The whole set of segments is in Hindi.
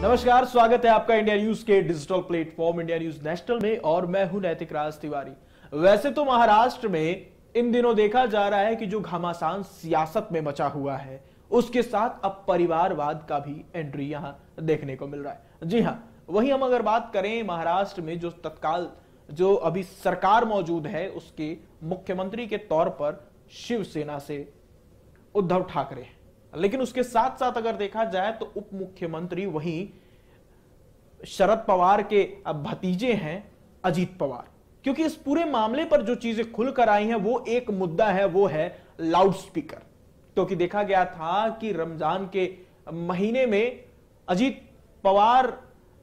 नमस्कार, स्वागत है आपका इंडिया न्यूज के digital platform India news national में और मैं हूं नैतिक राज तिवारी। वैसे तो महाराष्ट्र में इन दिनों देखा जा रहा है कि जो घमासान सियासत में मचा हुआ है उसके साथ अब परिवारवाद का भी एंट्री यहां देखने को मिल रहा है। जी हां, वहीं हम अगर बात करें महाराष्ट्र में जो तत्काल जो अभी सरकार मौजूद है उसके मुख्यमंत्री के तौर पर शिवसेना से उद्धव ठाकरे हैं, लेकिन उसके साथ साथ अगर देखा जाए तो उप मुख्यमंत्री वहीं शरद पवार के भतीजे हैं अजीत पवार। क्योंकि इस पूरे मामले पर जो चीजें खुलकर आई हैं वो एक मुद्दा है, वो है लाउड स्पीकर। क्योंकि देखा गया था कि रमजान के महीने में अजीत पवार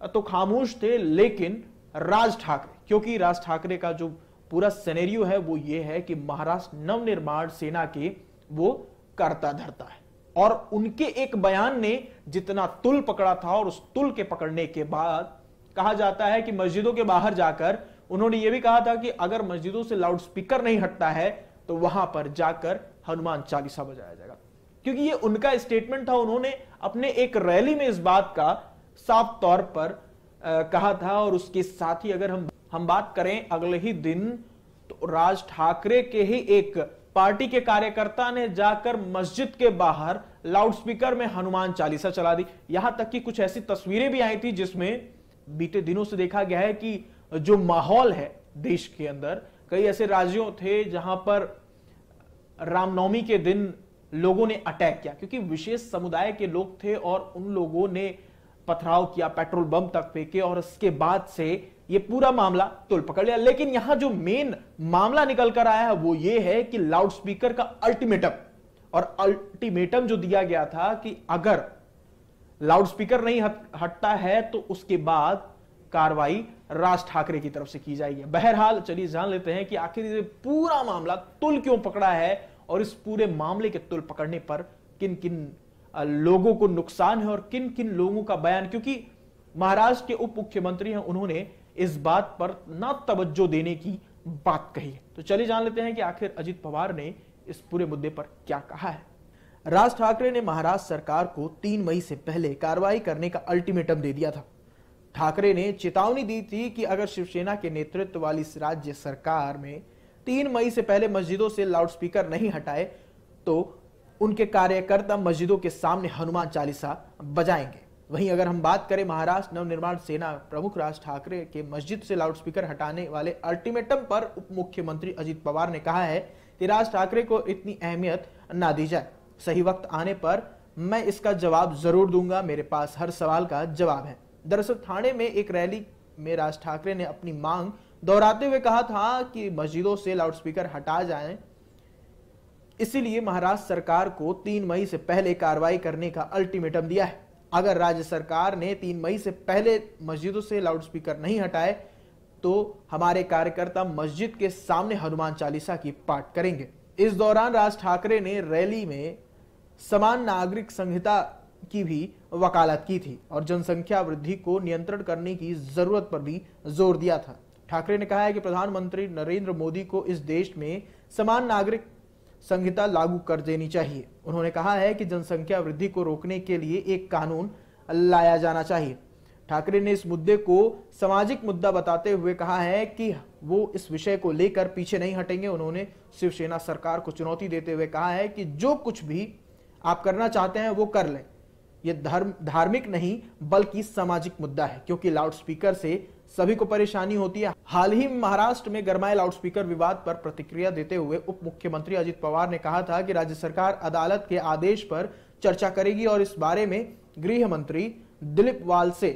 तो खामोश थे, लेकिन राज ठाकरे, क्योंकि राज ठाकरे का जो पूरा सिनेरियो है वो ये है कि महाराष्ट्र नवनिर्माण सेना के वो करता धरता है और उनके एक बयान ने जितना तुल पकड़ा था और उस तुल के पकड़ने के बाद कहा जाता है कि मस्जिदों के बाहर जाकर उन्होंने यह भी कहा था कि अगर मस्जिदों से लाउड स्पीकर नहीं हटता है तो वहां पर जाकर हनुमान चालीसा बजाया जाएगा। क्योंकि ये उनका स्टेटमेंट था, उन्होंने अपने एक रैली में इस बात का साफ तौर पर कहा था। और उसके साथ ही अगर हम बात करें अगले ही दिन तो राज ठाकरे के ही एक पार्टी के कार्यकर्ता ने जाकर मस्जिद के बाहर लाउडस्पीकर में हनुमान चालीसा चला दी। यहां तक कि कुछ ऐसी तस्वीरें भी आई थी जिसमें बीते दिनों से देखा गया है कि जो माहौल है देश के अंदर, कई ऐसे राज्यों थे जहां पर रामनवमी के दिन लोगों ने अटैक किया, क्योंकि विशेष समुदाय के लोग थे और उन लोगों ने पथराव किया, पेट्रोल बम तक फेंके और इसके बाद से ये पूरा मामला तुल पकड़ लिया। लेकिन यहां जो मेन मामला निकल कर आया है वो ये है कि लाउड स्पीकर का अल्टीमेटम, और अल्टीमेटम जो दिया गया था कि अगर लाउड स्पीकर नहीं हटता है तो उसके बाद कार्रवाई राज ठाकरे की तरफ से की जाएगी। बहरहाल चलिए जान लेते हैं कि आखिर ये पूरा मामला तुल क्यों पकड़ा है और इस पूरे मामले के तुल पकड़ने पर किन किन लोगों को नुकसान है और किन किन लोगों का बयान, क्योंकि महाराष्ट्र के उप मुख्यमंत्री हैं, उन्होंने इस बात पर ना तवज्जो देने की बात कही है। तो चलिए जान लेते हैं कि आखिर अजीत पवार ने इस पूरे मुद्दे पर क्या कहा है। राज ठाकरे ने महाराष्ट्र सरकार को 3 मई से पहले कार्रवाई करने का अल्टीमेटम दे दिया था। ठाकरे ने चेतावनी दी थी कि अगर शिवसेना के नेतृत्व वाली राज्य सरकार में 3 मई से पहले मस्जिदों से लाउडस्पीकर नहीं हटाए तो उनके कार्यकर्ता मस्जिदों के सामने हनुमान चालीसा बजाएंगे। वहीं अगर हम बात करें महाराष्ट्र नवनिर्माण सेना प्रमुख राज ठाकरे के मस्जिद से लाउडस्पीकर हटाने वाले अल्टीमेटम पर उप मुख्यमंत्री अजीत पवार ने कहा है कि राज ठाकरे को इतनी अहमियत ना दी जाए। सही वक्त आने पर मैं इसका जवाब जरूर दूंगा, मेरे पास हर सवाल का जवाब है। दरअसल ठाणे में एक रैली में राज ठाकरे ने अपनी मांग दोहराते हुए कहा था कि मस्जिदों से लाउडस्पीकर हटा जाएं, इसीलिए महाराष्ट्र सरकार को 3 मई से पहले कार्रवाई करने का अल्टीमेटम दिया है। अगर राज्य सरकार ने 3 मई से पहले मस्जिदों से लाउडस्पीकर नहीं हटाए तो हमारे कार्यकर्ता मस्जिद के सामने हनुमान चालीसा की पाठ करेंगे। इस दौरान राज ठाकरे ने रैली में समान नागरिक संहिता की भी वकालत की थी और जनसंख्या वृद्धि को नियंत्रण करने की जरूरत पर भी जोर दिया था। ठाकरे ने कहा है कि प्रधानमंत्री नरेंद्र मोदी को इस देश में समान नागरिक संहिता लागू कर देनी चाहिए। उन्होंने कहा है कि जनसंख्या वृद्धि को रोकने के लिए एक कानून लाया जाना चाहिए। ठाकरे ने इस मुद्दे को सामाजिक मुद्दा बताते हुए कहा है कि वो इस विषय को लेकर पीछे नहीं हटेंगे। उन्होंने शिवसेना सरकार को चुनौती देते हुए कहा है कि जो कुछ भी आप करना चाहते हैं वो कर लें, यह धार्मिक नहीं बल्कि सामाजिक मुद्दा है, क्योंकि लाउडस्पीकर से सभी को परेशानी होती है। हाल ही महाराष्ट्र में गरमाए लाउडस्पीकर विवाद पर प्रतिक्रिया देते हुए उप मुख्यमंत्री अजीत पवार ने कहा था कि राज्य सरकार अदालत के आदेश पर चर्चा करेगी और इस बारे में गृह मंत्री दिलीप वालसे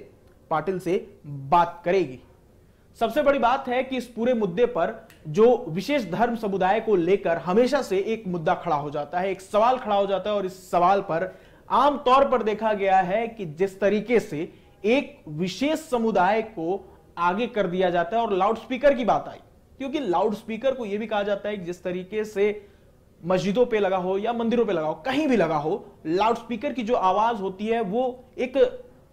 पाटिल से बात करेगी। सबसे बड़ी बात है कि इस पूरे मुद्दे पर जो विशेष धर्म समुदाय को लेकर हमेशा से एक मुद्दा खड़ा हो जाता है, एक सवाल खड़ा हो जाता है और इस सवाल पर आमतौर पर देखा गया है कि जिस तरीके से एक विशेष समुदाय को आगे कर दिया जाता है। और लाउडस्पीकर की बात आई, क्योंकि लाउडस्पीकर को यह भी कहा जाता है कि जिस तरीके से मस्जिदों पे लगा हो या मंदिरों पे लगा हो, कहीं भी लगा हो, लाउडस्पीकर की जो आवाज होती है वो एक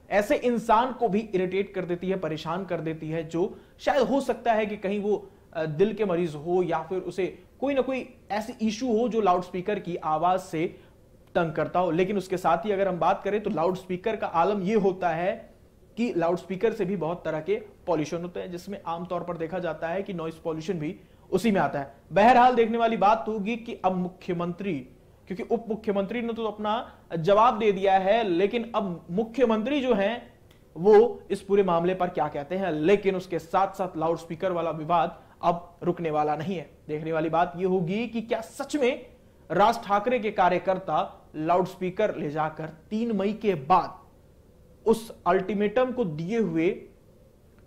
ऐसे इंसान को भी इरिटेट कर देती है, परेशान कर देती है, जो शायद हो सकता है कि कहीं वो दिल के मरीज हो या फिर उसे कोई ना कोई ऐसी इशू हो जो लाउडस्पीकर की आवाज से तंग करता हो। लेकिन उसके साथ ही अगर हम बात करें तो लाउडस्पीकर का आलम यह होता है कि लाउडस्पीकर से भी बहुत तरह के पॉल्यूशन होते हैं, जिसमें आमतौर पर देखा जाता है कि नॉइस पॉल्यूशन भी उसी में आता है। बहरहाल देखने वाली बात होगी कि अब मुख्यमंत्री, क्योंकि उप मुख्यमंत्री ने तो अपना जवाब दे दिया है, लेकिन अब मुख्यमंत्री जो हैं वो इस पूरे मामले पर क्या कहते हैं। लेकिन उसके साथ साथ लाउडस्पीकर वाला विवाद अब रुकने वाला नहीं है। देखने वाली बात यह होगी कि क्या सच में राज ठाकरे के कार्यकर्ता लाउडस्पीकर ले जाकर 3 मई के बाद उस अल्टीमेटम को दिए हुए,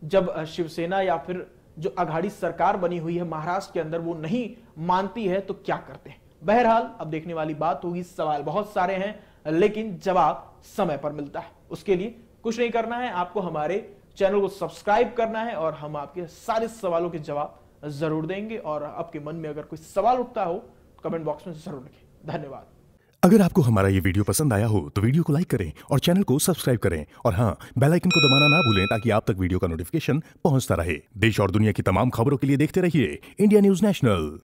जब शिवसेना या फिर जो अघाड़ी सरकार बनी हुई है महाराष्ट्र के अंदर वो नहीं मानती है, तो क्या करते हैं। बहरहाल अब देखने वाली बात होगी। सवाल बहुत सारे हैं, लेकिन जवाब समय पर मिलता है। उसके लिए कुछ नहीं करना है, आपको हमारे चैनल को सब्सक्राइब करना है और हम आपके सारे सवालों के जवाब जरूर देंगे। और आपके मन में अगर कोई सवाल उठता हो कमेंट बॉक्स में जरूर लिखें। धन्यवाद। अगर आपको हमारा ये वीडियो पसंद आया हो तो वीडियो को लाइक करें और चैनल को सब्सक्राइब करें, और हाँ, बेल आइकन को दबाना ना भूलें ताकि आप तक वीडियो का नोटिफिकेशन पहुंचता रहे। देश और दुनिया की तमाम खबरों के लिए देखते रहिए इंडिया न्यूज नेशनल।